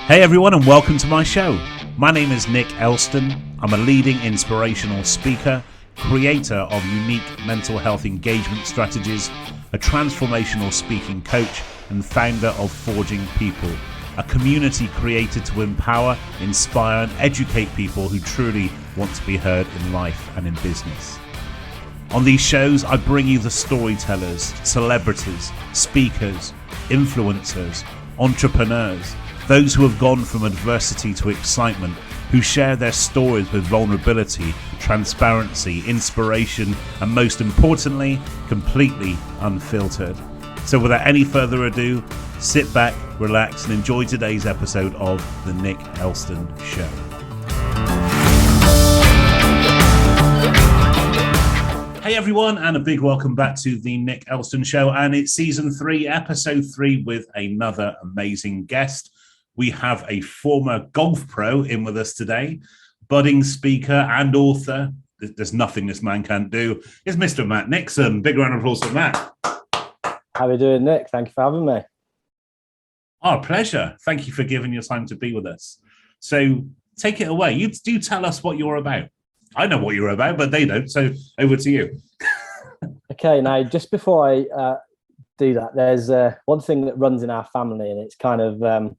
Hey everyone, and welcome to my show. My name is Nick Elston. I'm a leading inspirational speaker, creator of unique mental health engagement strategies, a transformational speaking coach, and founder of Forging People, a community created to empower, inspire, and educate people who truly want to be heard in life and in business. On these shows, I bring you the storytellers, celebrities, speakers, influencers, entrepreneurs, those who have gone from adversity to excitement, who share their stories with vulnerability, transparency, inspiration, and most importantly, completely unfiltered. So without any further ado, sit back, relax, and enjoy today's episode of The Nick Elston Show. Hey everyone, and a big welcome back to The Nick Elston Show, and it's season 3, episode 3, with another amazing guest. We have a former golf pro in with us today, budding speaker and author. There's nothing this man can't do. It's Mr. Matt Nixon. Big round of applause for Matt. How are you doing, Nick? Thank you for having me. Our pleasure. Thank you for giving your time to be with us. So take it away. You do tell us what you're about. I know what you're about, but they don't. So over to you. Okay, now just before I do that, there's one thing that runs in our family, and it's kind of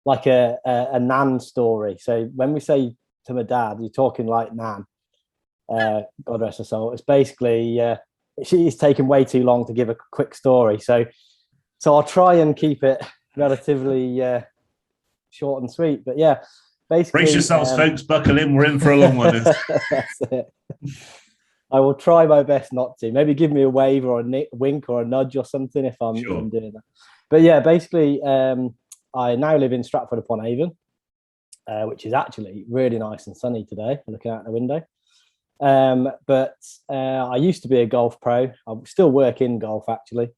like a Nan story. So when we say to my dad, you're talking like Nan, God rest her soul. It's basically she's taken way too long to give a quick story. So I'll try and keep it relatively short and sweet. But yeah, basically, brace yourselves, folks. Buckle in. We're in for a long one. That's it. I will try my best not to. Maybe give me a wave or a wink or a nudge or something if I'm doing that. But yeah, basically, I now live in Stratford upon Avon, which is actually really nice and sunny today, looking out the window. But I used to be a golf pro. I still work in golf, actually.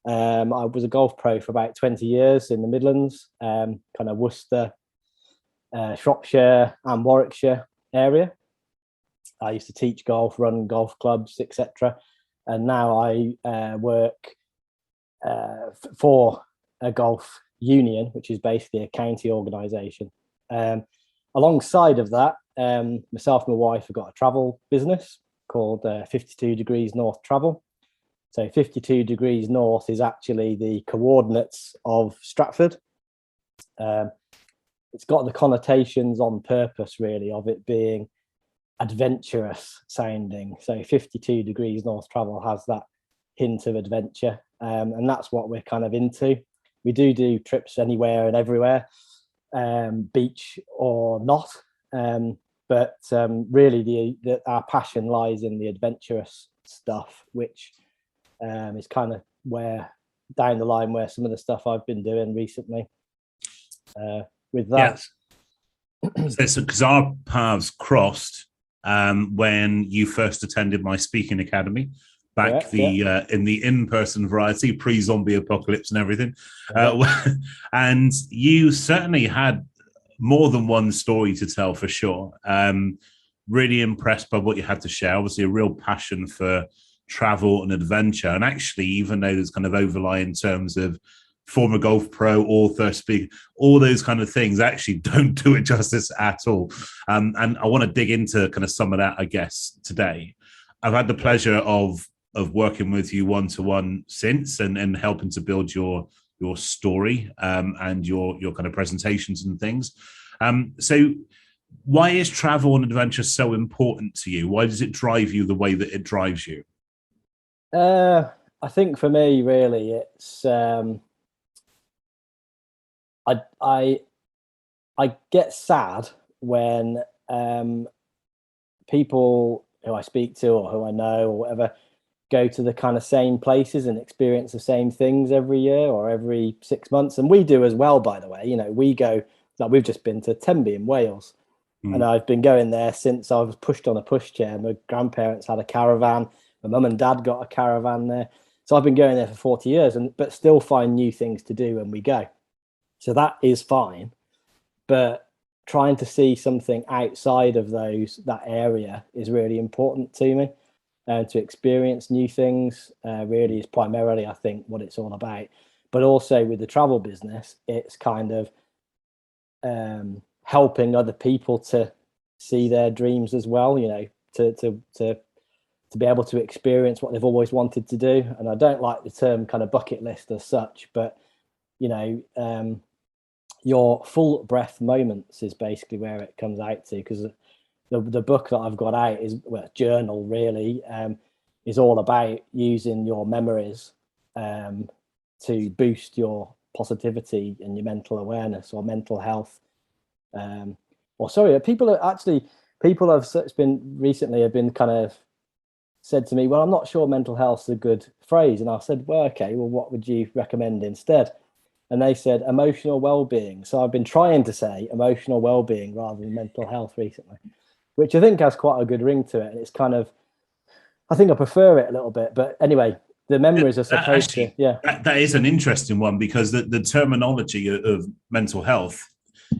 I was a golf pro for about 20 years in the Midlands, kind of Worcester, Shropshire and Warwickshire area. I used to teach golf, run golf clubs, etc. And now I work for a golf union, which is basically a county organisation. Alongside of that, myself and my wife have got a travel business called 52 Degrees North Travel. So 52 degrees north is actually the coordinates of Stratford. It's got the connotations on purpose, really, of it being adventurous sounding. So 52 Degrees North Travel has that hint of adventure, and that's what we're kind of into. We do trips anywhere and everywhere, beach or not, but really our passion lies in the adventurous stuff, which is kind of where down the line where some of the stuff I've been doing recently with that. Yes. So because our paths crossed when you first attended my speaking academy back in the in-person variety, pre-zombie apocalypse and everything. And you certainly had more than one story to tell, for sure. Really impressed by what you had to share. Obviously a real passion for travel and adventure. And actually, even though there's kind of overlay in terms of former golf pro, author, speaker, all those kind of things actually don't do it justice at all. And I want to dig into kind of some of that, I guess, today. I've had the pleasure of working with you one-to-one since and helping to build your story and your kind of presentations and things. So why is travel and adventure so important to you? Why does it drive you the way that it drives you? I think for me, really, it's I get sad when people who I speak to or who I know or whatever go to the kind of same places and experience the same things every year or every 6 months. And we do as well, by the way. You know, we go, like we've just been to Tenby in Wales. And I've been going there since I was pushed on a pushchair. My grandparents had a caravan. My mum and dad got a caravan there. So I've been going there for 40 years, but still find new things to do when we go. So that is fine. But trying to see something outside of that area is really important to me. And to experience new things really is primarily, I think, what it's all about. But also with the travel business, it's kind of helping other people to see their dreams as well, you know, to be able to experience what they've always wanted to do. And I don't like the term kind of bucket list as such, but, you know, your full breath moments is basically where it comes out to, because the book that I've got out is, well, journal really, is all about using your memories to boost your positivity and your mental awareness or mental health. People have been kind of said to me, well, I'm not sure mental health is a good phrase. And I said, well, okay, well, what would you recommend instead? And they said emotional well-being. So I've been trying to say emotional well-being rather than mental health recently, which I think has quite a good ring to it. And it's kind of, I think I prefer it a little bit. But anyway, the memories are supposed to, yeah. That is an interesting one, because the terminology of mental health,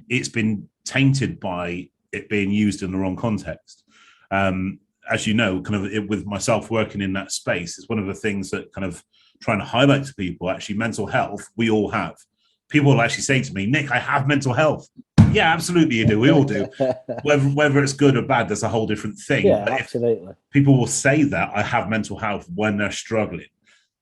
it's been tainted by it being used in the wrong context. As you know, with myself working in that space, it's one of the things that kind of trying to highlight to people, actually, mental health, we all have. People will actually say to me, Nick, I have mental health. Yeah, absolutely you do. We all do. Whether it's good or bad, that's a whole different thing. Yeah, absolutely. People will say that I have mental health when they're struggling.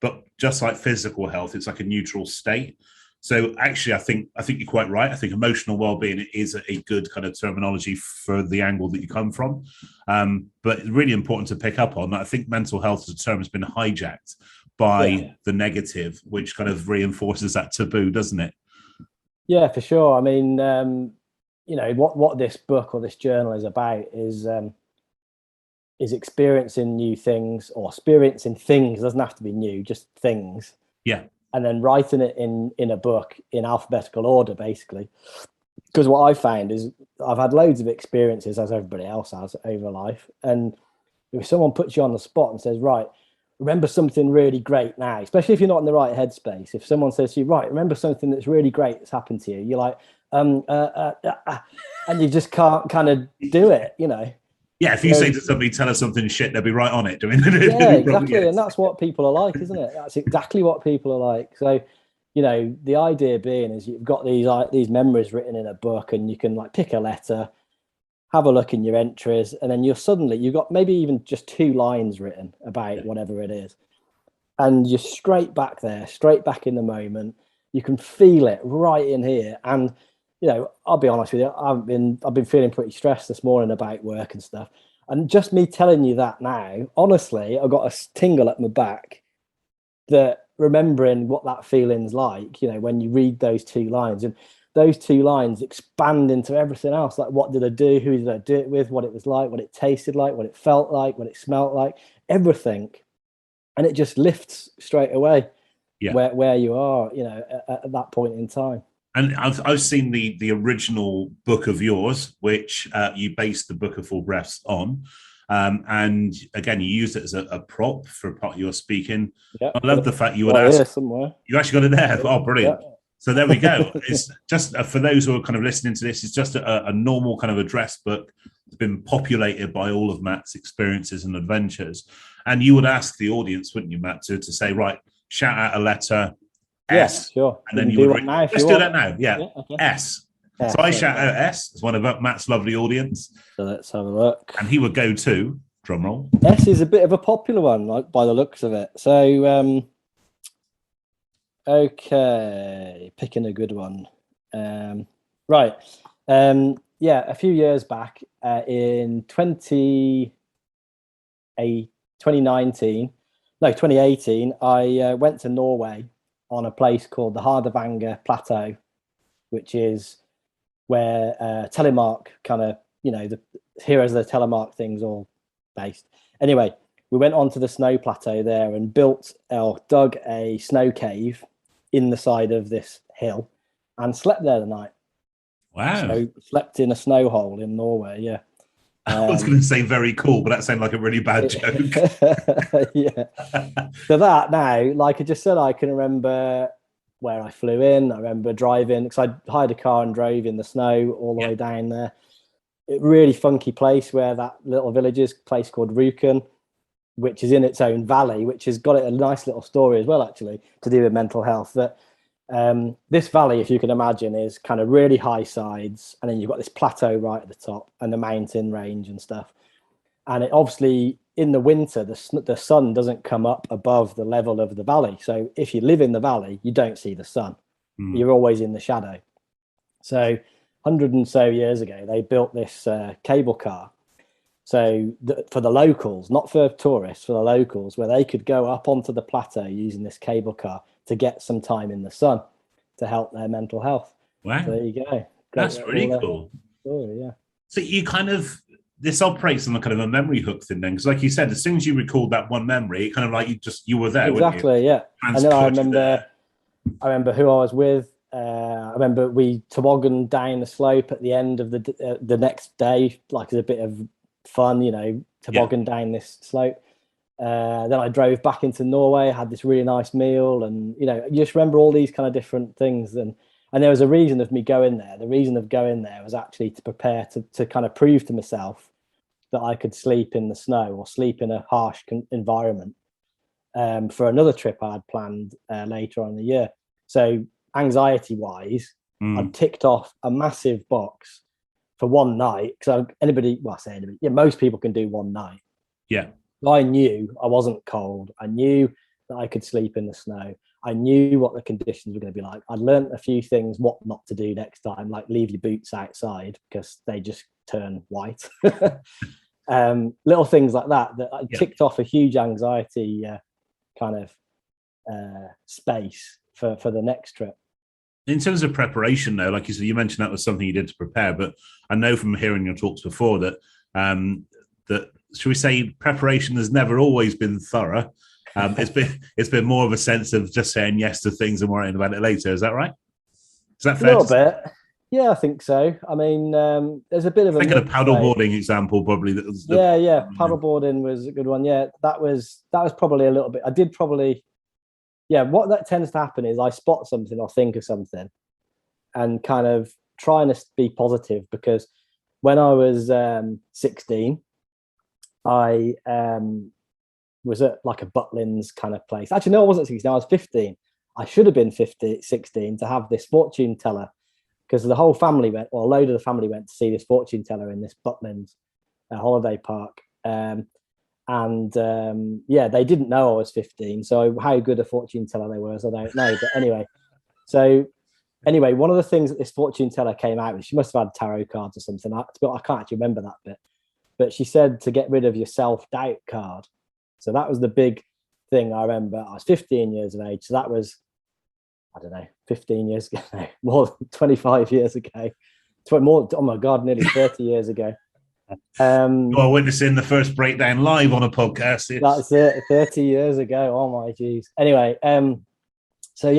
But just like physical health, it's like a neutral state. So actually, I think you're quite right. I think emotional well-being is a good kind of terminology for the angle that you come from. But it's really important to pick up on that. I think mental health as a term has been hijacked by the negative, which kind of reinforces that taboo, doesn't it? Yeah, for sure. I mean, you know, what this book or this journal is about is experiencing new things, or experiencing things. It doesn't have to be new, just things. Yeah. And then writing it in a book in alphabetical order, basically. Because what I found is I've had loads of experiences, as everybody else has, over life. And if someone puts you on the spot and says, right, remember something really great now, especially if you're not in the right headspace. If someone says to you, right, remember something that's really great that's happened to you, you're like, and you just can't kind of do it, you know. Yeah, if you say to somebody, tell us something shit, they'll be right on it. Yeah, exactly. And that's what people are like, isn't it? That's exactly what people are like. So, you know, the idea being is you've got these memories written in a book, and you can like pick a letter, have a look in your entries, and then you've got maybe even just 2 lines written about whatever it is. And you're straight back there, straight back in the moment. You can feel it right in here. And, you know, I'll be honest with you, I've been feeling pretty stressed this morning about work and stuff. And just me telling you that now, honestly, I've got a tingle at my back, that remembering what that feeling's like, you know, when you read those 2 lines, and those 2 lines expand into everything else. Like, what did I do? Who did I do it with? What it was like, what it tasted like, what it felt like, what it smelled like, everything. And it just lifts straight away where you are, you know, at that point in time. And I've seen the original book of yours, which you based the Book of Full Breaths on. And again, you used it as a prop for part of your speaking. Yep. I love the fact you would ask. Somewhere. You actually got it there. Oh, brilliant. Yep. So there we go. It's just for those who are kind of listening to this, it's just a normal kind of address book. It's been populated by all of Matt's experiences and adventures. And you would ask the audience, wouldn't you, Matt, to say, right, shout out a letter, S. Yeah, sure. And then you would let's do that now. Yeah. Okay. S. So I shout out S as one of Matt's lovely audience. So let's have a look. And he would go to, drum roll. S is a bit of a popular one, like, by the looks of it. So, okay, picking a good one. Right. A few years back, in 2018, I went to Norway on a place called the Hardavange Plateau, which is where telemark kind of, you know, the heroes of the telemark things all based. Anyway, we went onto the snow plateau there and dug a snow cave in the side of this hill and slept there the night. Wow. So slept in a snow hole in Norway, yeah. I was going to say very cool, but that sounded like a really bad joke. Yeah. So that now, like I just said, I can remember where I flew in. I remember driving, because I hired a car and drove in the snow all the way down there. A really funky place where that little village is, a place called Rjukan, which is in its own valley, which has got a nice little story as well, actually, to do with mental health. That This valley, if you can imagine, is kind of really high sides, and then you've got this plateau right at the top and the mountain range and stuff. And it obviously in the winter, the sun doesn't come up above the level of the valley. So if you live in the valley, you don't see the sun. You're always in the shadow. So 100 and so years ago, they built this cable car. So for the locals, not for tourists, for the locals, where they could go up onto the plateau using this cable car to get some time in the sun to help their mental health. Wow. So there you go. That's really cool. Story, yeah. So you kind of, this operates on a kind of a memory hook thing then, because like you said, as soon as you recalled that one memory, it kind of like you were there, exactly, yeah. And then I remember who I was with. I remember we tobogganed down the slope at the end of the next day, like as a bit of fun, you know, toboggan down this slope. Then I drove back into Norway, had this really nice meal, and you know, you just remember all these kind of different things. And there was a reason of me going there. The reason of going there was actually to prepare to kind of prove to myself that I could sleep in the snow or sleep in a harsh environment for another trip I had planned later on in the year. So anxiety-wise, I'd ticked off a massive box for one night, because most people can do one night. Yeah. I knew I wasn't cold. I knew that I could sleep in the snow. I knew what the conditions were going to be like. I'd learned a few things, what not to do next time, like leave your boots outside because they just turn white. Little things like that I ticked off a huge anxiety kind of space for the next trip. In terms of preparation, though, like you said, you mentioned that was something you did to prepare, but I know from hearing your talks before that that, should we say, preparation has never always been thorough. It's been more of a sense of just saying yes to things and worrying about it later. Is that right? Is that fair? A little bit. Yeah, I think so. I mean, there's a bit of a paddleboarding example, probably. Paddleboarding was a good one. Yeah, that was probably a little bit. I did probably. Yeah, what that tends to happen is I spot something or think of something and kind of trying to be positive, because when I was 16, I was at like a Butlins kind of place. Actually, no, I wasn't 16. I was 15. I should have been 16 to have this fortune teller, because the whole family went, or a load of the family went to see this fortune teller in this Butlins holiday park. They didn't know I was 15. So how good a fortune teller they were, I don't know. But anyway, one of the things that this fortune teller came out with, she must have had tarot cards or something. I can't actually remember that bit. But she said to get rid of your self-doubt card. So that was the big thing I remember. I was 15 years of age. So that was, I don't know, 15 years ago, more than 25 years ago. Oh my God, nearly 30 years ago. You're witnessing the first breakdown live on a podcast. That's it, 30 years ago. Oh my geez. Anyway, so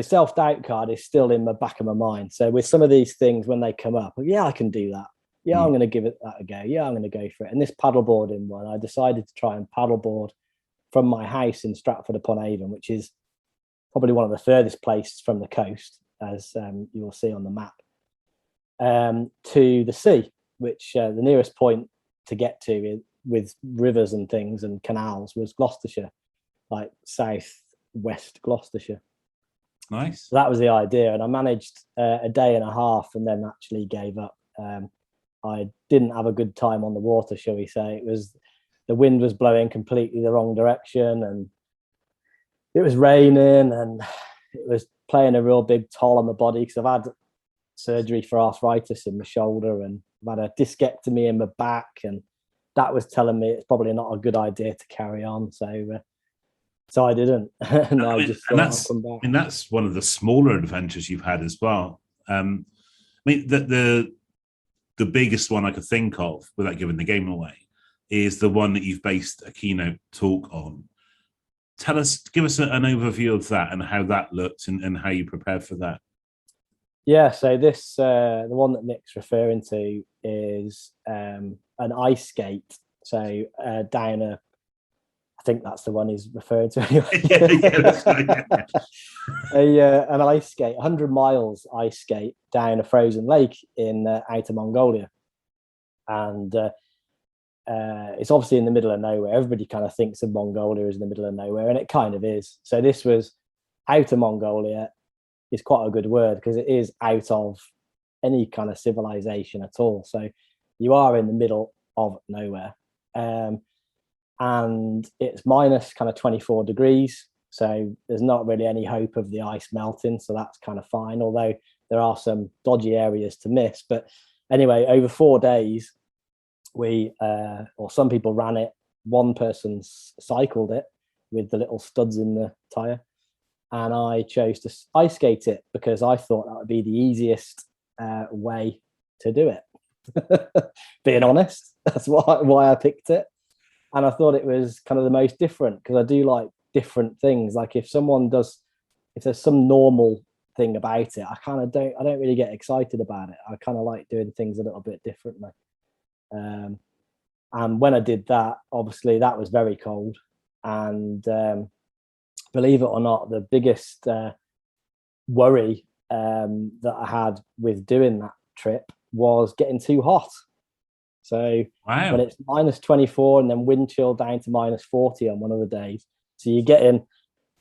self-doubt card is still in the back of my mind. So with some of these things, when they come up, I can do that. I'm going to give it that a go. I'm going to go for it. And this paddleboarding one, I decided to try and paddleboard from my house in Stratford-upon-Avon, which is probably one of the furthest places from the coast, as you will see on the map, to the sea, which the nearest point to get to with rivers and things and canals was Gloucestershire, like south-west Gloucestershire. Nice. So that was the idea. And I managed a day and a half and then actually gave up. I didn't have a good time on the water, shall we say. The wind was blowing completely the wrong direction, and it was raining, and it was playing a real big toll on my body, because I've had surgery for arthritis in my shoulder, and I've had a discectomy in my back, and that was telling me it's probably not a good idea to carry on. So I didn't. And that's one of the smaller adventures you've had as well. The biggest one I could think of, without giving the game away, is the one that you've based a keynote talk on. Give us an overview of that and how that looked and how you prepared for that. Yeah, so this the one that Nick's referring to is an ice skate. So down I think that's the one he's referring to anyway. That's right. An ice skate, 100 miles ice skate down a frozen lake in outer Mongolia. And it's obviously in the middle of nowhere. Everybody kind of thinks of Mongolia as in the middle of nowhere, and it kind of is. So this was out of Mongolia is quite a good word, because it is out of any kind of civilization at all. So you are in the middle of nowhere. And it's minus kind of 24 degrees. So there's not really any hope of the ice melting. So that's kind of fine, although there are some dodgy areas to miss. But anyway, over 4 days, or some people ran it. One person cycled it with the little studs in the tire. And I chose to ice skate it because I thought that would be the easiest way to do it. Being honest, that's why I picked it. And I thought it was kind of the most different, because I do like different things. Like if there's some normal thing about it, I don't really get excited about it. I kind of like doing things a little bit differently. And when I did that, obviously that was very cold. And believe it or not, the biggest worry that I had with doing that trip was getting too hot. So when it's minus 24 and then wind chill down to minus 40 on one of the days, so you're getting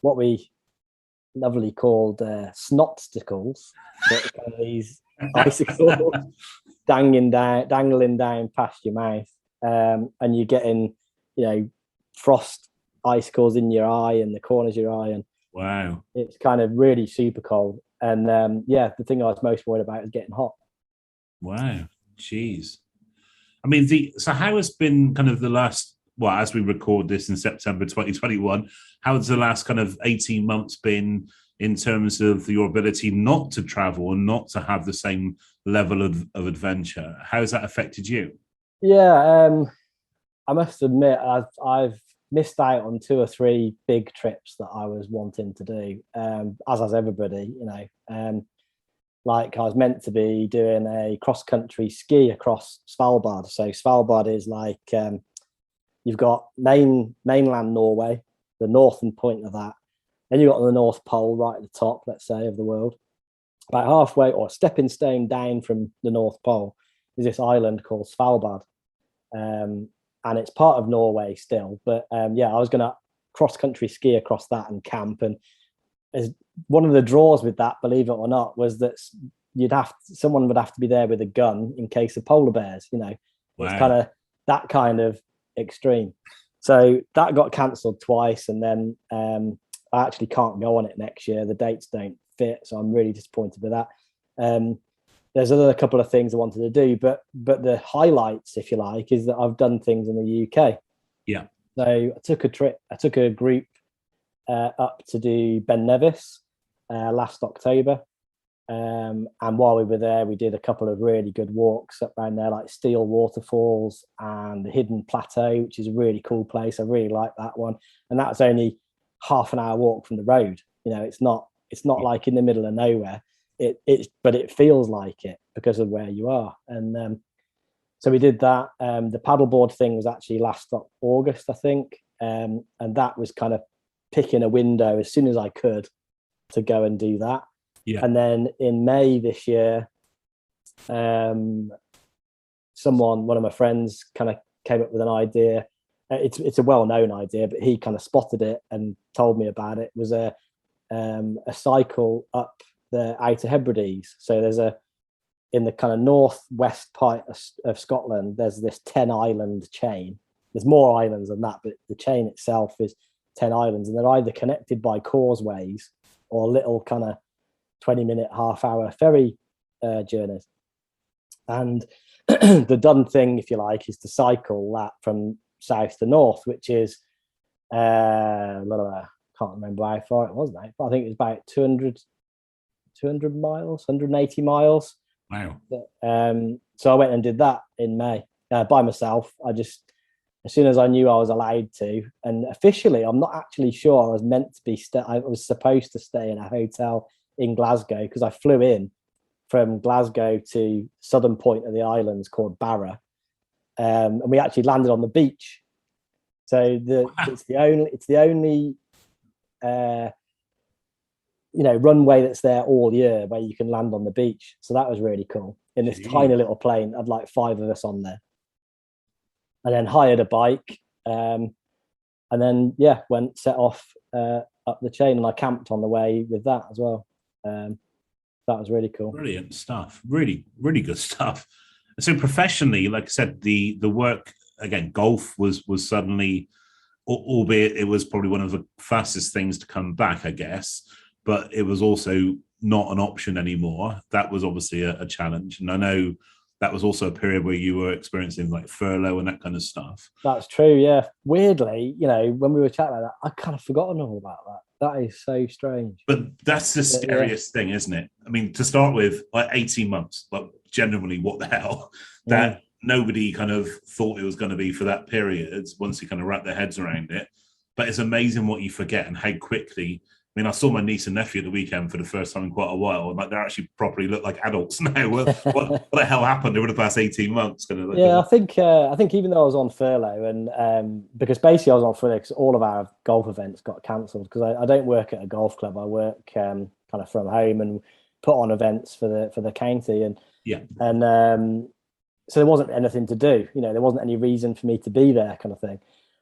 what we lovely called snot-sticles, kind of these icicles dangling down past your mouth, and you're getting, frost icicles in your eye and the corners of your eye, and wow, it's kind of really super cold. And the thing I was most worried about is getting hot. Wow, jeez. I mean, so how has been kind of the last, well, as we record this in September 2021, how has the last kind of 18 months been in terms of your ability not to travel and not to have the same level of adventure? How has that affected you? Yeah, I must admit, I've missed out on 2 or 3 big trips that I was wanting to do, as has everybody, like I was meant to be doing a cross-country ski across Svalbard. So Svalbard is like, you've got mainland Norway, the northern point of that. Then you've got the North Pole right at the top, let's say, of the world. About halfway or a stepping stone down from the North Pole is this island called Svalbard. And it's part of Norway still. But I was going to cross-country ski across that and camp. And as one of the draws with that, believe it or not, was that someone would have to be there with a gun in case of polar bears. Wow. It's kind of that kind of extreme. So that got cancelled twice, and then I actually can't go on it next year. The dates don't fit, so I'm really disappointed with that. There's a couple of things I wanted to do, but the highlights, if you like, is that I've done things in the UK. Yeah. So I took a group up to do Ben Nevis last October. And while we were there, we did a couple of really good walks up around there, like Steel Waterfalls and the Hidden Plateau, which is a really cool place. I really like that one. And that's only half an hour walk from the road. It's not like in the middle of nowhere. But it feels like it because of where you are. And so we did that. The paddleboard thing was actually last August, I think. And that was kind of picking a window as soon as I could to go and do that. Yeah. And then in May this year, one of my friends kind of came up with an idea. It's a well-known idea, but he kind of spotted it and told me about it. It was a cycle up the Outer Hebrides. So there's in the kind of northwest part of Scotland, there's this 10 island chain. There's more islands than that, but the chain itself is 10 islands, and they're either connected by causeways or little kind of 20-minute, half-hour ferry journeys. And the done thing, if you like, is to cycle that from south to north, which is I can't remember how far it was now, but I think it was about 200 miles, 180 miles. Wow. So I went and did that in May by myself. As soon as I knew I was allowed to, and officially, I'm not actually sure I was meant to be. I was supposed to stay in a hotel in Glasgow, because I flew in from Glasgow to southern point of the islands called Barra, and we actually landed on the beach. So it's the only runway that's there all year where you can land on the beach. So that was really cool. In this tiny little plane, I'd like 5 of us on there. And then hired a bike, and then set off up the chain, and I camped on the way with that as well. That was really cool. Brilliant stuff. Really, really good stuff. So professionally, like I said, the work, again, golf was suddenly, albeit it was probably one of the fastest things to come back, I guess, but it was also not an option anymore. That was obviously a challenge. And I know that was also a period where you were experiencing like furlough and that kind of stuff. That's true, yeah. Weirdly, when we were chatting about that, I kind of forgotten all about that. That is so strange. But that's the scariest thing, isn't it? I mean, to start with, like 18 months, like genuinely, what the hell? That nobody kind of thought it was going to be for that period once you kind of wrap their heads around it. But it's amazing what you forget and how quickly. I mean, I saw my niece and nephew at the weekend for the first time in quite a while, and like they're actually properly look like adults now. What the hell happened over the past 18 months? I think even though I was on furlough, and because basically I was on furlough because all of our golf events got cancelled, because I don't work at a golf club. I work kind of from home and put on events for the county, and so there wasn't anything to do. There wasn't any reason for me to be there, kind of thing.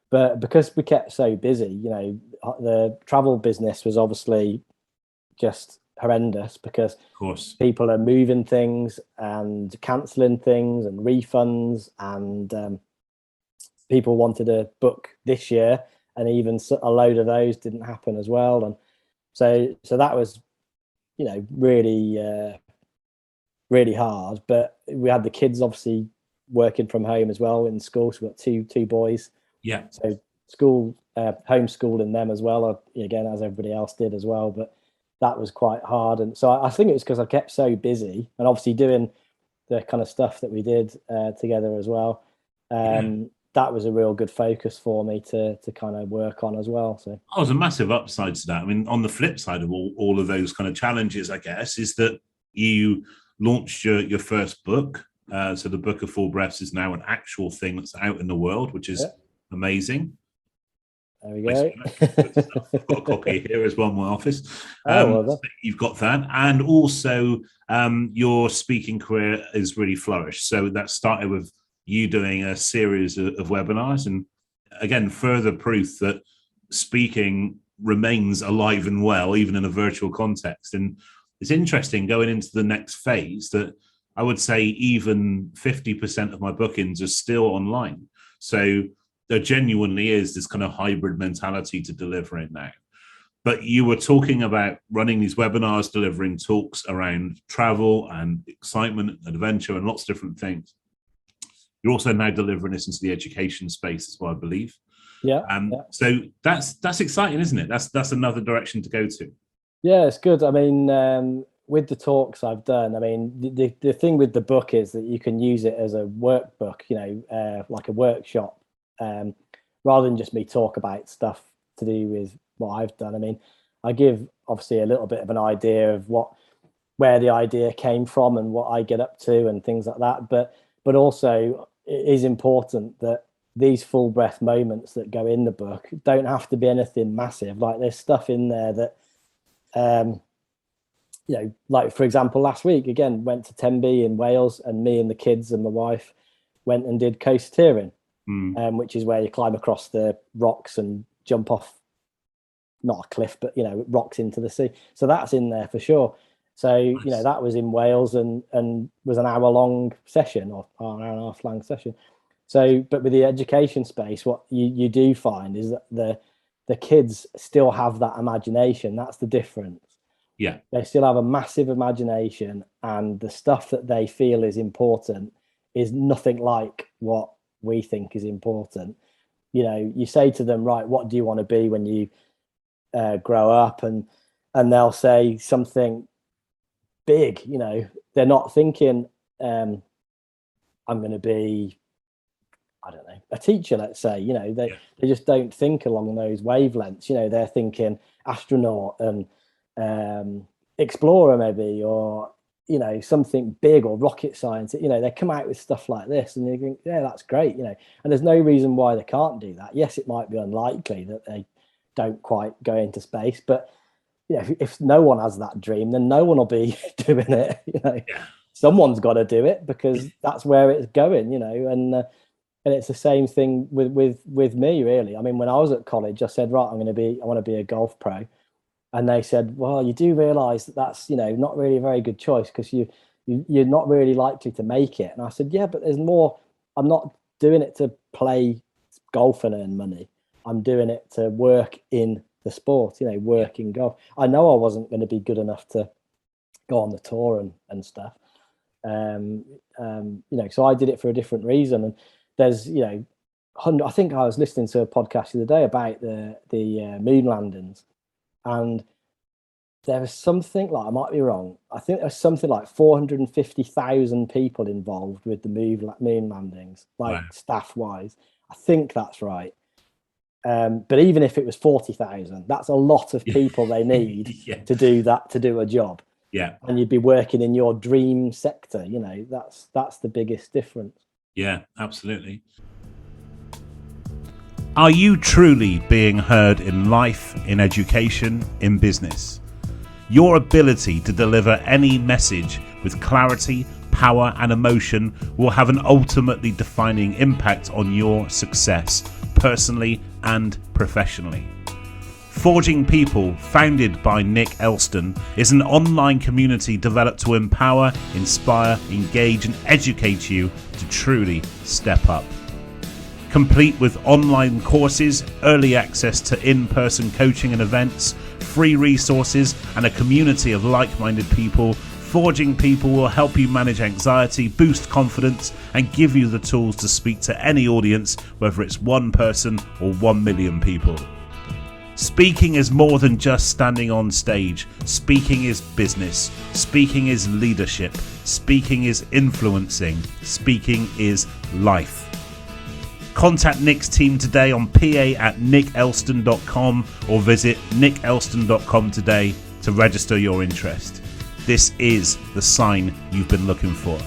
But because we kept so busy, the travel business was obviously just horrendous, because of course people are moving things and cancelling things and refunds, and people wanted to book this year, and even a load of those didn't happen as well. And so that was, really, really hard. But we had the kids obviously working from home as well in school. So we've got two boys. Yeah. So school, homeschooling them as well, again, as everybody else did as well. But that was quite hard. And so I think it was because I kept so busy, and obviously doing the kind of stuff that we did together as well. That was a real good focus for me to kind of work on as well. So that was a massive upside to that. I mean, on the flip side of all of those kind of challenges, I guess, is that you launched your first book. So the Book of Full Breaths is now an actual thing that's out in the world, which is amazing. There we go. I've got a copy here as well in my office. So you've got that. And also your speaking career has really flourished. So that started with you doing a series of webinars. And again, further proof that speaking remains alive and well, even in a virtual context. And it's interesting going into the next phase that I would say even 50% of my bookings are still online. So there genuinely is this kind of hybrid mentality to delivering now. But you were talking about running these webinars, delivering talks around travel and excitement and adventure and lots of different things. You're also now delivering this into the education space as well, I believe. Yeah. So that's exciting, isn't it? That's another direction to go to. Yeah, it's good. I mean, with the talks I've done, I mean, the thing with the book is that you can use it as a workbook, like a workshop, rather than just me talk about stuff to do with what I've done. I mean, I give obviously a little bit of an idea of where the idea came from and what I get up to and things like that. But also it is important that these full breath moments that go in the book don't have to be anything massive. Like there's stuff in there that, like for example, last week, again, went to Tenby in Wales, and me and the kids and my wife went and did coasteering, which is where you climb across the rocks and jump off, not a cliff, but, rocks into the sea. So that's in there for sure. So, Nice. That was in Wales and was an hour-long session or an hour and a half long session. So, but with the education space, what you do find is that the kids still have that imagination. That's the difference. Yeah. They still have a massive imagination, and the stuff that they feel is important is nothing like what we think is important. You say to them, right, what do you want to be when you grow up? And they'll say something big. They're not thinking, I'm going to be, I don't know, a teacher, let's say. They just don't think along those wavelengths. They're thinking astronaut and explorer maybe, or something big, or rocket science. They come out with stuff like this and you think, yeah, that's great. And there's no reason why they can't do that. Yes, it might be unlikely that they don't quite go into space, but if no one has that dream, then no one will be doing it. Someone's got to do it, because that's where it's going. And it's the same thing with me, really. I mean, when I was at college, I said, right, I want to be a golf pro. And they said, well, you do realize that that's, not really a very good choice, because you're not really likely to make it. And I said, yeah, but there's more. I'm not doing it to play golf and earn money. I'm doing it to work in the sport, work in golf. I know I wasn't going to be good enough to go on the tour and stuff. So I did it for a different reason. And there's, I think I was listening to a podcast the other day about the moon landings, and there was something like, I might be wrong, I think there's something like 450,000 people involved with the moon landings, like Wow. staff wise. I think that's right. But even if it was 40,000, that's a lot of people they need to do that, to do a job. Yeah. And you'd be working in your dream sector. That's the biggest difference. Yeah, absolutely. Are you truly being heard in life, in education, in business? Your ability to deliver any message with clarity, power, and emotion will have an ultimately defining impact on your success, personally and professionally. Forging People, founded by Nick Elston, is an online community developed to empower, inspire, engage, and educate you to truly step up. Complete with online courses, early access to in-person coaching and events, free resources, and a community of like-minded people, Forging People will help you manage anxiety, boost confidence, and give you the tools to speak to any audience, whether it's one person or 1 million people. Speaking is more than just standing on stage. Speaking is business. Speaking is leadership. Speaking is influencing. Speaking is life. Contact Nick's team today on pa@nickelston.com or visit nickelston.com today to register your interest. This is the sign you've been looking for.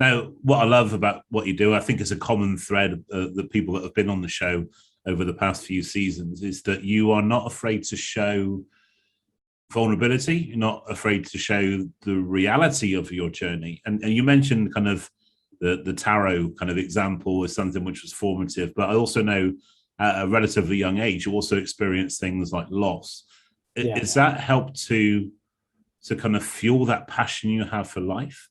Now, what I love about what you do, I think is a common thread of the people that have been on the show over the past few seasons, is that you are not afraid to show vulnerability. You're not afraid to show the reality of your journey. And you mentioned kind of the tarot kind of example as something which was formative, but I also know at a relatively young age, you also experienced things like loss. Yeah. Has that helped to kind of fuel that passion you have for life?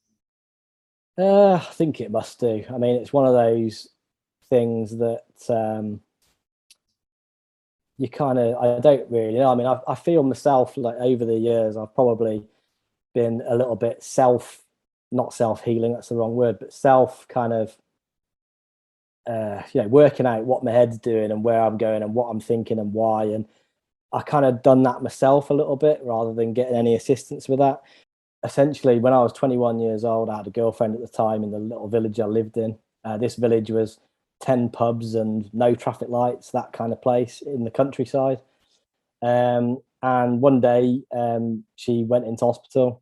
I think it must do. I mean, it's one of those things that you kind of, I don't really know. I mean, I feel myself like over the years, I've probably been a little bit not self-healing, that's the wrong word, but self kind of, working out what my head's doing and where I'm going and what I'm thinking and why. And I kind of done that myself a little bit rather than getting any assistance with that. Essentially, when I was 21 years old, I had a girlfriend at the time in the little village I lived in. This village was 10 pubs and no traffic lights, that kind of place in the countryside. And one day she went into hospital,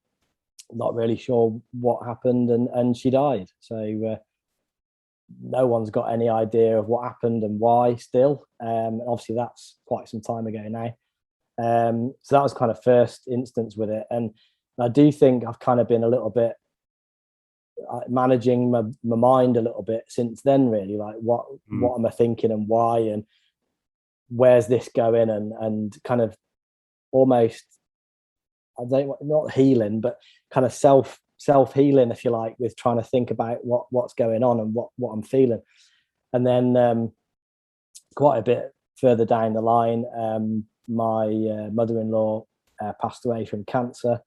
not really sure what happened, and she died. So no one's got any idea of what happened and why still. Obviously, that's quite some time ago now. So that was kind of first instance with it. And I do think I've kind of been a little bit managing my mind a little bit since then, really, like what am I thinking and why, and where's this going, and kind of almost, I don't, not healing, but kind of self-healing, if you like, with trying to think about what's going on and what I'm feeling. And then quite a bit further down the line, my mother-in-law passed away from cancer.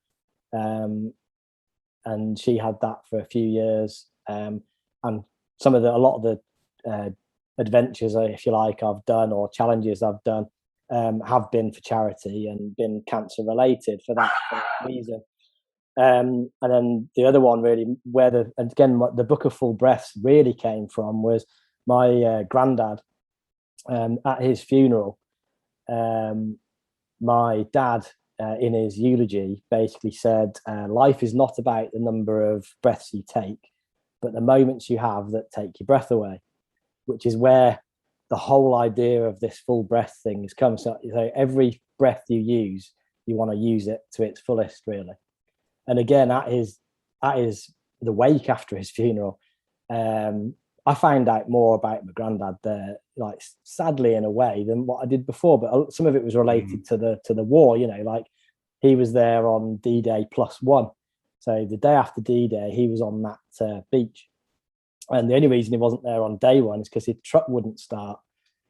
And she had that for a few years, and a lot of the adventures, if you like, I've done, or challenges I've done, have been for charity and been cancer related for that reason. And then the other one, really, where the book of full breaths really came from, was my granddad. At his funeral, my dad, in his eulogy, basically said, life is not about the number of breaths you take, but the moments you have that take your breath away, which is where the whole idea of this full breath thing has come. So every breath you use, you want to use it to its fullest, really. And again, at his the wake after his funeral, I found out more about my granddad there, like sadly in a way, than what I did before. But some of it was related to the war. You know, like he was there on D-Day +1, so the day after D-Day, he was on that beach, and the only reason he wasn't there on day one is because his truck wouldn't start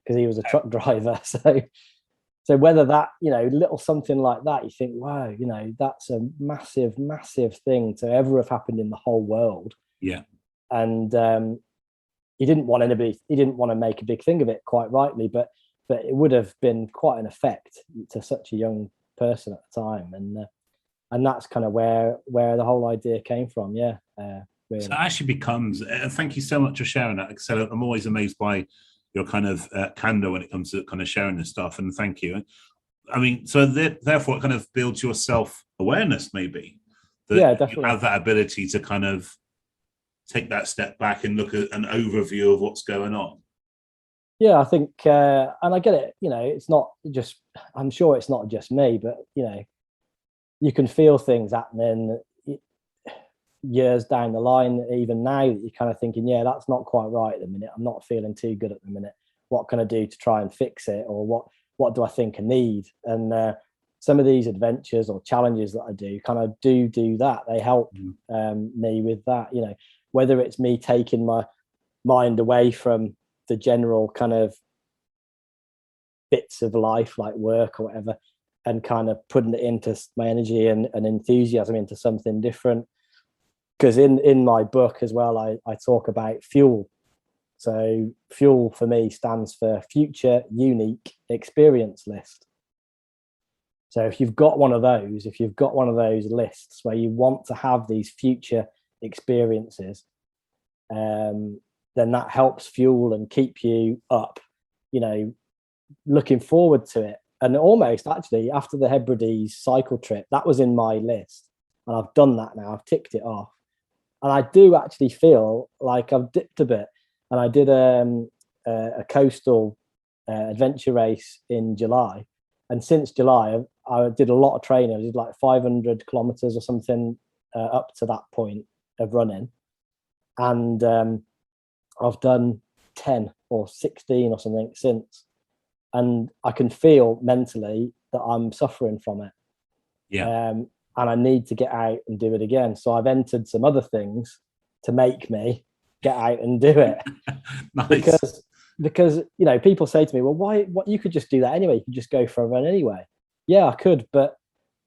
because he was a truck driver. So whether that, you know, little something like that, you think, wow, you know, that's a massive, massive thing to ever have happened in the whole world. Yeah. And he didn't want to make a big thing of it, quite rightly, but it would have been quite an effect to such a young person at the time. And that's kind of where the whole idea came from. Yeah. Really. So it actually becomes, thank you so much for sharing that. So I'm always amazed by your kind of candor when it comes to kind of sharing this stuff, and thank you. I mean, so therefore it kind of builds your self-awareness, maybe, that yeah, definitely. you have that ability to kind of take that step back and look at an overview of what's going on. Yeah, I think, and I get it, you know, it's not just, I'm sure it's not just me, but, you know, you can feel things happening years down the line, even now, that you're kind of thinking, yeah, that's not quite right at the minute. I'm not feeling too good at the minute. What can I do to try and fix it? Or what do I think I need? And some of these adventures or challenges that I do kind of do that. They help me with that, you know, whether it's me taking my mind away from the general kind of bits of life like work or whatever, and kind of putting it into my energy and enthusiasm into something different. Because in my book as well, I talk about F.U.E.L. So F.U.E.L for me stands for Future Unique Experience List. So if you've got one of those lists where you want to have these future experiences, then that helps fuel and keep you up, you know, looking forward to it. And almost actually after the Hebrides cycle trip, that was in my list, and I've done that now. I've ticked it off. And I do actually feel like I've dipped a bit. And I did a coastal adventure race in July. And since July, I did a lot of training. I did like 500 kilometers or something up to that point of running. And I've done 10 or 16 or something since. And I can feel mentally that I'm suffering from it. Yeah. And I need to get out and do it again. So I've entered some other things to make me get out and do it. Nice. Because you know, people say to me, well, what you could just do that anyway. You could just go for a run anyway. Yeah, I could. But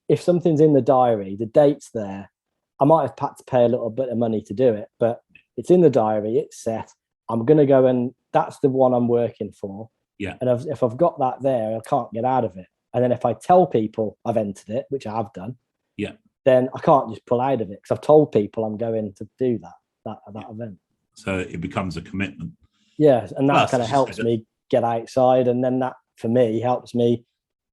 if something's in the diary, the date's there, I might have had to pay a little bit of money to do it, but it's in the diary, it's set. I'm going to go, and that's the one I'm working for. Yeah. And if I've got that there, I can't get out of it. And then if I tell people I've entered it, which I have done, yeah, then I can't just pull out of it because I've told people I'm going to do that event. So it becomes a commitment. Yeah, and that kind of helps me get outside, and then that for me helps me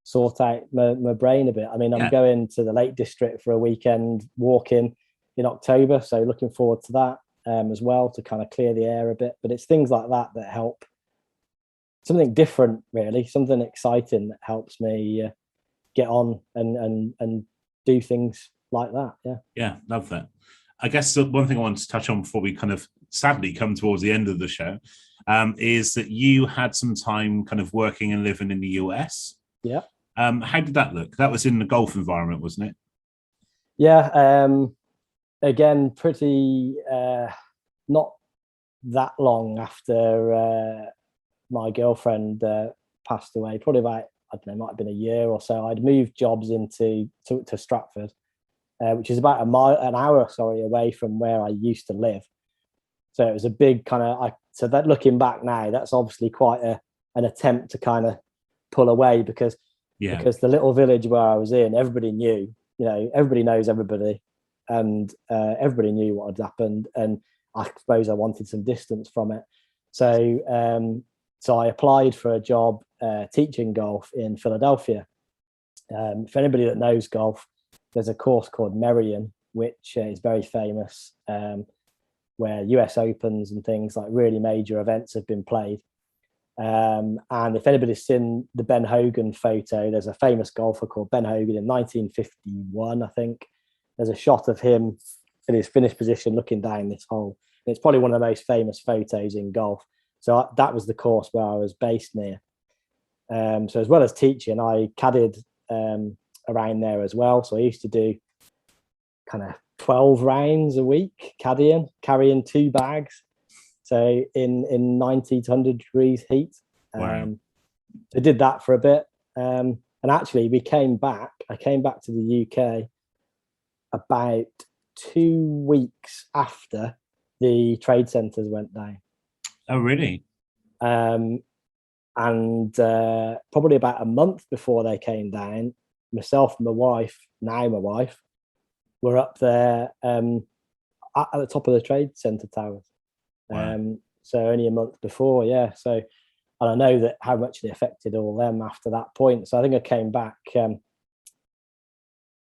sort out my brain a bit. I mean, I'm going to the Lake District for a weekend walking in October, so looking forward to that as well, to kind of clear the air a bit. But it's things like that that help. Something different, really, something exciting that helps me get on and do things like that. Yeah, love that. I guess the one thing I wanted to touch on before we kind of sadly come towards the end of the show is that you had some time kind of working and living in the US. Yeah. How did that look? That was in the golf environment, wasn't it? Yeah. Again, pretty not that long after my girlfriend passed away, probably about, I don't know, it might have been a year or so. I'd moved jobs to Stratford, which is about an hour away from where I used to live. So it was a big kind of, so that looking back now, that's obviously quite an attempt to kind of pull away because the little village where I was in, everybody knew, you know, everybody knows everybody, and everybody knew what had happened. And I suppose I wanted some distance from it. So I applied for a job teaching golf in Philadelphia. For anybody that knows golf, there's a course called Merion, which is very famous, where US Opens and things like really major events have been played. And if anybody's seen the Ben Hogan photo, there's a famous golfer called Ben Hogan in 1951, I think. There's a shot of him in his finished position looking down this hole. It's probably one of the most famous photos in golf. So that was the course where I was based near. So as well as teaching, I caddied around there as well. So I used to do kind of 12 rounds a week caddying, carrying 2 bags. So in 90 to 100 degrees heat. Wow. I did that for a bit. And actually I came back to the UK about 2 weeks after the trade centres went down. Oh, really? And probably about a month before they came down, myself and my wife, were up there at the top of the trade centre towers. Wow. So only a month before, yeah. So, and I know that how much they affected all them after that point. So I think I came back,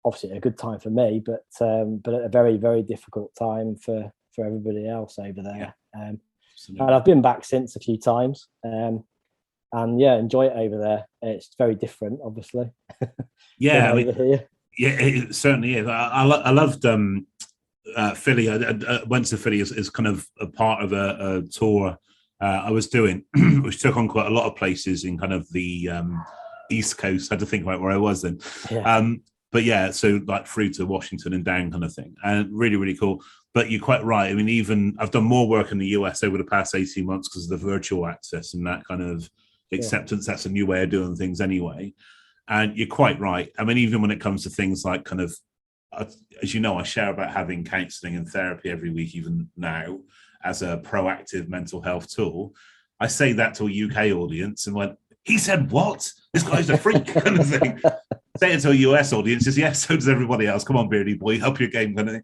obviously a good time for me, but at a very, very difficult time for everybody else over there. Yeah. And I've been back since a few times, and yeah, enjoy it over there. It's very different, obviously. Yeah, over here. Yeah, it certainly is. I loved Philly. I went to Philly as kind of a part of a tour I was doing, which took on quite a lot of places in kind of the East Coast. I had to think about where I was then. Yeah. But yeah, so like through to Washington and down kind of thing. And really, really cool. But you're quite right. I mean, even I've done more work in the US over the past 18 months because of the virtual access and that kind of acceptance. Yeah. That's a new way of doing things anyway. And you're quite right. I mean, even when it comes to things like kind of, as you know, I share about having counselling and therapy every week, even now, as a proactive mental health tool. I say that to a UK audience and went, he said, what? This guy's a freak kind of thing. Say it to a US audience, says, yes, so does everybody else. Come on, beardy boy, help your game kind of thing.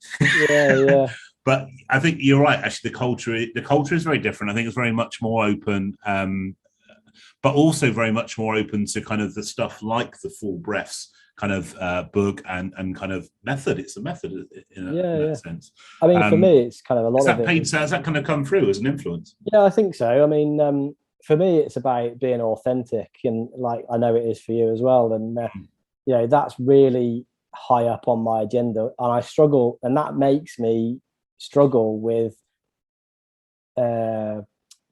Yeah. But I think you're right. Actually, the culture is very different. I think it's very much more open, but also very much more open to kind of the stuff like the Full Breaths kind of book and kind of method. It's a method in that sense. I mean, for me, it's kind of a lot of it. Has that kind of come through as an influence? Yeah, I think so. I mean, for me, it's about being authentic, and like I know it is for you as well. And you know, that's really high up on my agenda, and I struggle, and that makes me struggle with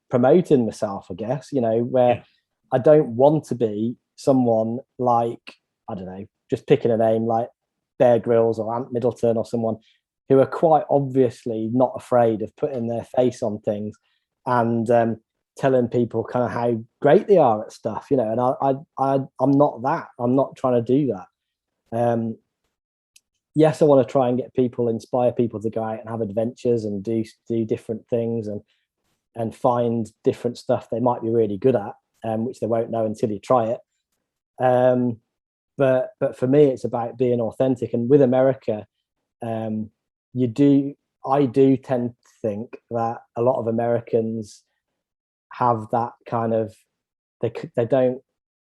promoting myself, I guess. You know, where I don't want to be someone like, I don't know, just picking a name like Bear Grylls or Ant Middleton or someone who are quite obviously not afraid of putting their face on things and telling people kind of how great they are at stuff, you know. And I'm not that. I'm not trying to do that. Yes, I want to try and inspire people to go out and have adventures and do different things and find different stuff they might be really good at, which they won't know until you try it. But for me, it's about being authentic. And with America, I do tend to think that a lot of Americans have that kind of, they don't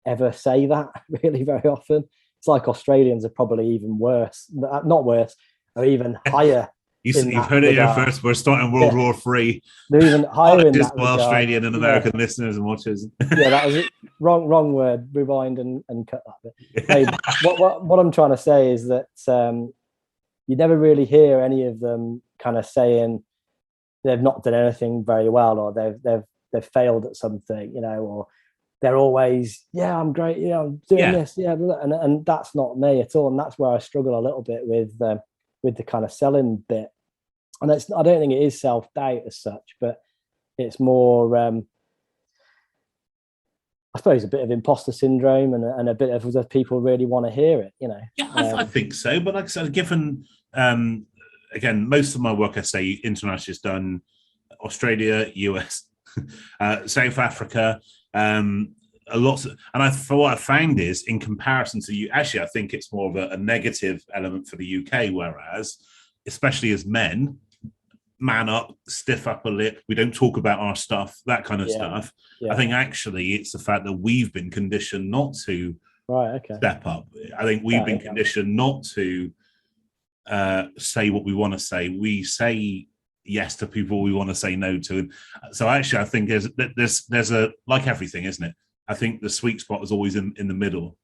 ever say that really very often. It's like Australians are probably even worse, not worse, or even higher. You've heard it here first. We're starting World War III. They're even higher in that regard. Australian and American listeners and watchers. Yeah, that was it. Wrong word. Rewind and cut that bit. Hey, what I'm trying to say is that you never really hear any of them kind of saying they've not done anything very well, or they've failed at something, you know, or they're always, I'm great, I'm doing this, and that's not me at all. And that's where I struggle a little bit with the kind of selling bit. And I don't think it is self-doubt as such, but it's more, I suppose, a bit of imposter syndrome and a bit of the people really want to hear it, you know. Yeah, I think so. But like I said, given, again, most of my work, I say, international is done Australia, US, South Africa, for what I found is, in comparison to you, actually, I think it's more of a negative element for the UK, whereas, especially as men, man up, stiff upper lip, we don't talk about our stuff, that kind of stuff. I think actually it's the fact that we've been conditioned not to step up. I think we've been conditioned not to say what we want to say. We say yes to people we want to say no to. So actually, I think there's a, like everything, isn't it? I think the sweet spot is always in the middle.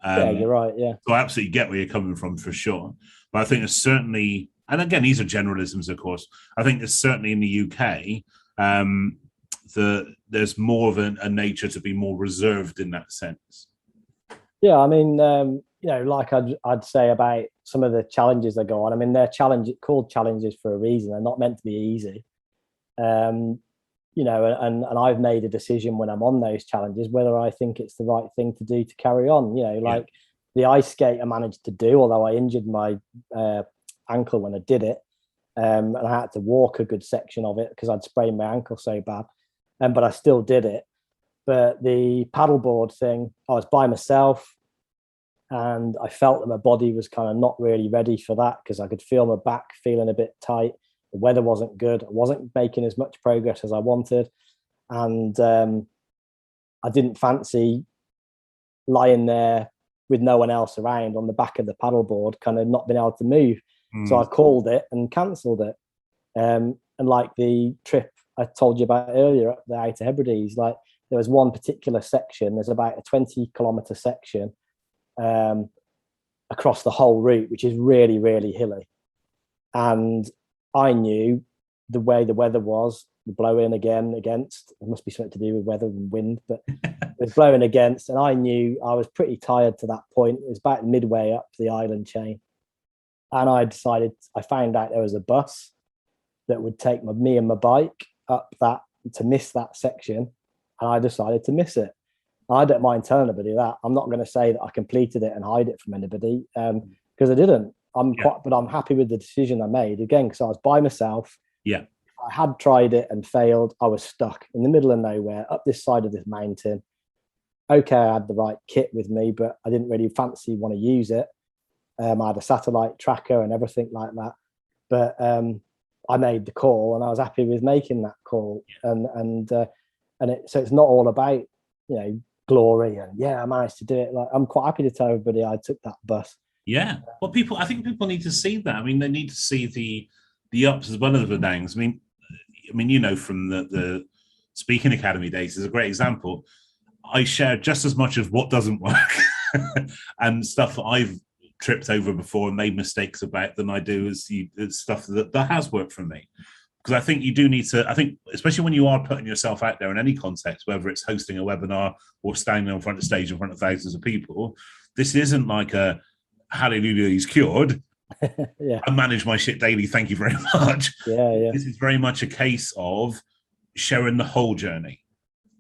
You're right. Yeah. So I absolutely get where you're coming from for sure. But I think it's certainly And again, these are generalisms, of course. I think there's certainly in the UK, there's more of a nature to be more reserved in that sense. Yeah, I mean, like I'd say about some of the challenges that go on. I mean, they're called challenges for a reason. They're not meant to be easy. And I've made a decision when I'm on those challenges whether I think it's the right thing to do to carry on. The ice skate I managed to do, although I injured my ankle when I did it, and I had to walk a good section of it because I'd sprained my ankle so bad, but I still did it. But the paddleboard thing, I was by myself, and I felt that my body was kind of not really ready for that because I could feel my back feeling a bit tight. The weather wasn't good. I wasn't making as much progress as I wanted, and I didn't fancy lying there with no one else around on the back of the paddleboard, kind of not being able to move. So I called it and cancelled it. And like the trip I told you about earlier up the Outer Hebrides, like there was one particular section, there's about a 20-kilometer section across the whole route, which is really, really hilly. And I knew the way the weather was, the blowing against, it must be something to do with weather and wind, but it was blowing against, and I knew I was pretty tired to that point. It was about midway up the island chain. And I found out there was a bus that would take me and my bike up that to miss that section. And I decided to miss it. I don't mind telling anybody that. I'm not going to say that I completed it and hide it from anybody because I didn't. But I'm happy with the decision I made again, because I was by myself. Yeah. I had tried it and failed. I was stuck in the middle of nowhere up this side of this mountain. Okay, I had the right kit with me, but I didn't really want to use it. I had a satellite tracker and everything like that. But I made the call, and I was happy with making that call. So it's not all about, glory and I managed to do it. Like, I'm quite happy to tell everybody I took that bus. Yeah. Well, I think people need to see that. I mean, they need to see the ups as well as the downs. I mean, from the Speaking Academy days is a great example. I share just as much of what doesn't work and stuff that I've tripped over before and made mistakes about than I do as stuff that has worked for me. Because I think you do need to, especially when you are putting yourself out there in any context, whether it's hosting a webinar or standing on front of stage in front of thousands of people, this isn't like a hallelujah, he's cured. Yeah. I manage my shit daily, thank you very much. Yeah. This is very much a case of sharing the whole journey.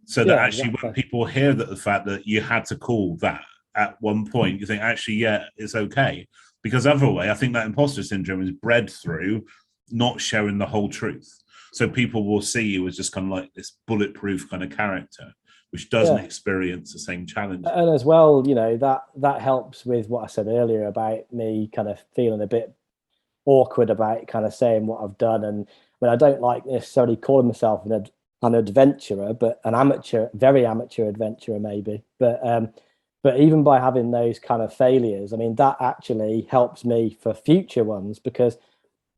So that actually when people hear that the fact that you had to call that at one point, you think, actually, yeah, it's okay. Because otherwise, I think that imposter syndrome is bred through not sharing the whole truth. So people will see you as just kind of like this bulletproof kind of character, which doesn't experience the same challenge. And as well, that helps with what I said earlier about me kind of feeling a bit awkward about kind of saying what I've done. And I don't like necessarily calling myself an adventurer, but an amateur, very amateur adventurer maybe. But even by having those kind of failures, I mean, that actually helps me for future ones, because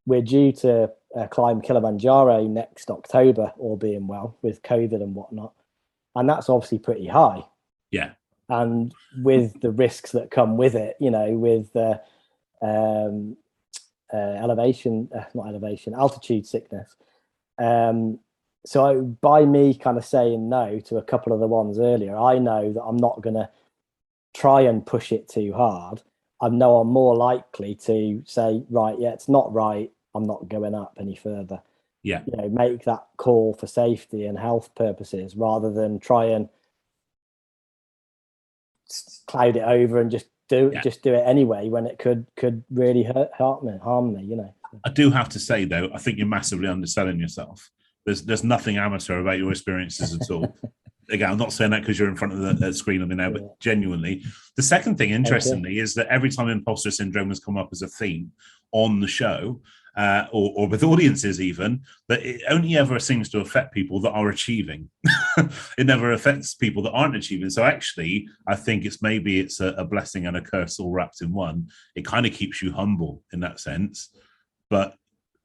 we're due to climb Kilimanjaro next October, all being well, with COVID and whatnot. And that's obviously pretty high. Yeah. And with the risks that come with it, with altitude sickness. So by me kind of saying no to a couple of the ones earlier, I know that I'm not going to try and push it too hard. I know I'm more likely to say, right, it's not right, I'm not going up any further. Yeah. Make that call for safety and health purposes, rather than try and cloud it over and just do it anyway when it could really harm me. I do have to say though, I think you're massively underselling yourself. There's nothing amateur about your experiences at all. Again, I'm not saying that because you're in front of the screen of me now, but genuinely. The second thing, interestingly, is that every time imposter syndrome has come up as a theme on the show, or with audiences even, that it only ever seems to affect people that are achieving. It never affects people that aren't achieving. So actually, I think it's a blessing and a curse all wrapped in one. It kind of keeps you humble in that sense, but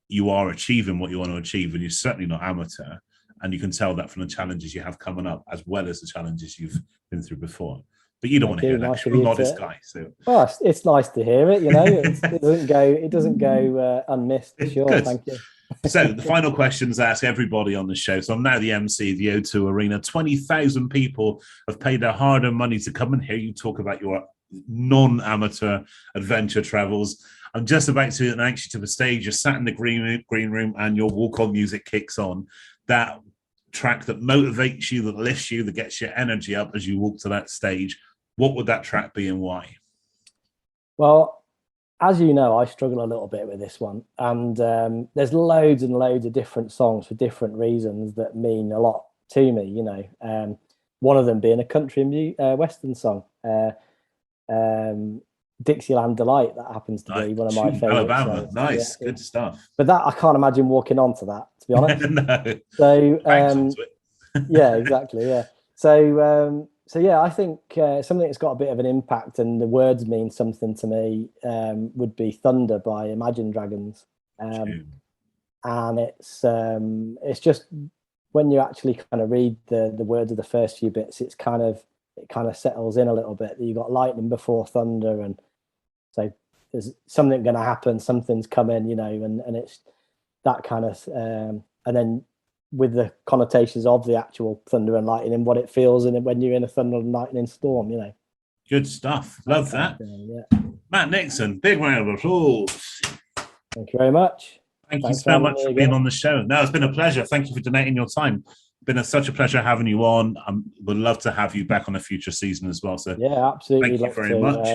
you are achieving what you want to achieve, and you're certainly not amateur. And you can tell that from the challenges you have coming up, as well as the challenges you've been through before. But you don't want to hear that. Nice You're a modest guy. So well, it's nice to hear it. It doesn't go unmissed. Sure, good. Thank you. So the final questions I ask everybody on the show. So I'm now the MC of the O2 Arena. 20,000 people have paid their hard-earned money to come and hear you talk about your non-amateur adventure travels. I'm just about to announce you to the stage. You're sat in the green room and your walk-on music kicks on. That track that motivates you, that lifts you, that gets your energy up as you walk to that stage. What would that track be and why? Well, as you know, I struggle a little bit with this one. And there's loads and loads of different songs for different reasons that mean a lot to me, one of them being a country Western song. Dixieland Delight, that happens to be one of my favorites. Alabama, nice, good stuff. But that, I can't imagine walking onto that, to be honest. No. So, yeah, exactly, yeah. So yeah, I think something that's got a bit of an impact and the words mean something to me would be Thunder by Imagine Dragons. And it's just when you actually kind of read the words of the first few bits, it kind of settles in a little bit. You got lightning before thunder, and so there's something going to happen, something's coming, and it's that kind of and then with the connotations of the actual thunder and lightning and what it feels and when you're in a thunder and lightning storm, Good stuff. Love that. Yeah. Matt Nixon, big round of applause. Thank you very much. Thank you so much for being on the show. No, it's been a pleasure. Thank you for donating your time. Been such a pleasure having you on. Would love to have you back on a future season as well. So yeah, absolutely. Thank you very much.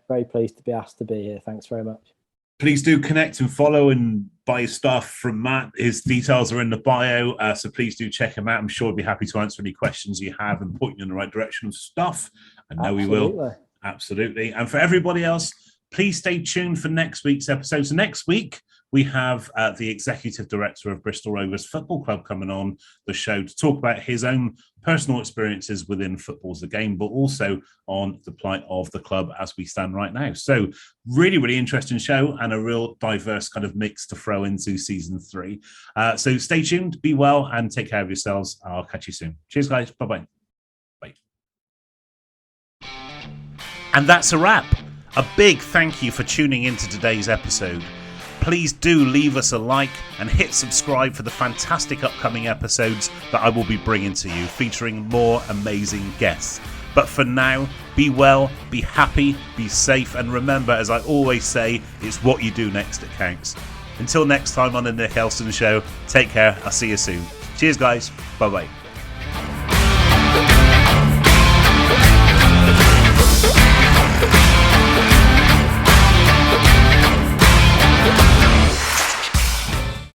Very pleased to be asked to be here. Thanks very much. Please do connect and follow and buy stuff from Matt. His details are in the bio, so please do check him out. I'm sure he'll be happy to answer any questions you have and point you in the right direction of stuff. I know he will. Absolutely. And for everybody else, please stay tuned for next week's episode. So next week, we have the executive director of Bristol Rovers Football Club coming on the show to talk about his own personal experiences within football's the game, but also on the plight of the club as we stand right now. So really, really interesting show and a real diverse kind of mix to throw into season 3. So stay tuned, be well, and take care of yourselves. I'll catch you soon. Cheers, guys. Bye-bye. Bye. And that's a wrap. A big thank you for tuning into today's episode. Please do leave us a like and hit subscribe for the fantastic upcoming episodes that I will be bringing to you, featuring more amazing guests. But for now, be well, be happy, be safe, and remember, as I always say, it's what you do next that counts. Until next time on the Nick Elston Show, take care. I'll see you soon. Cheers, guys. Bye-bye.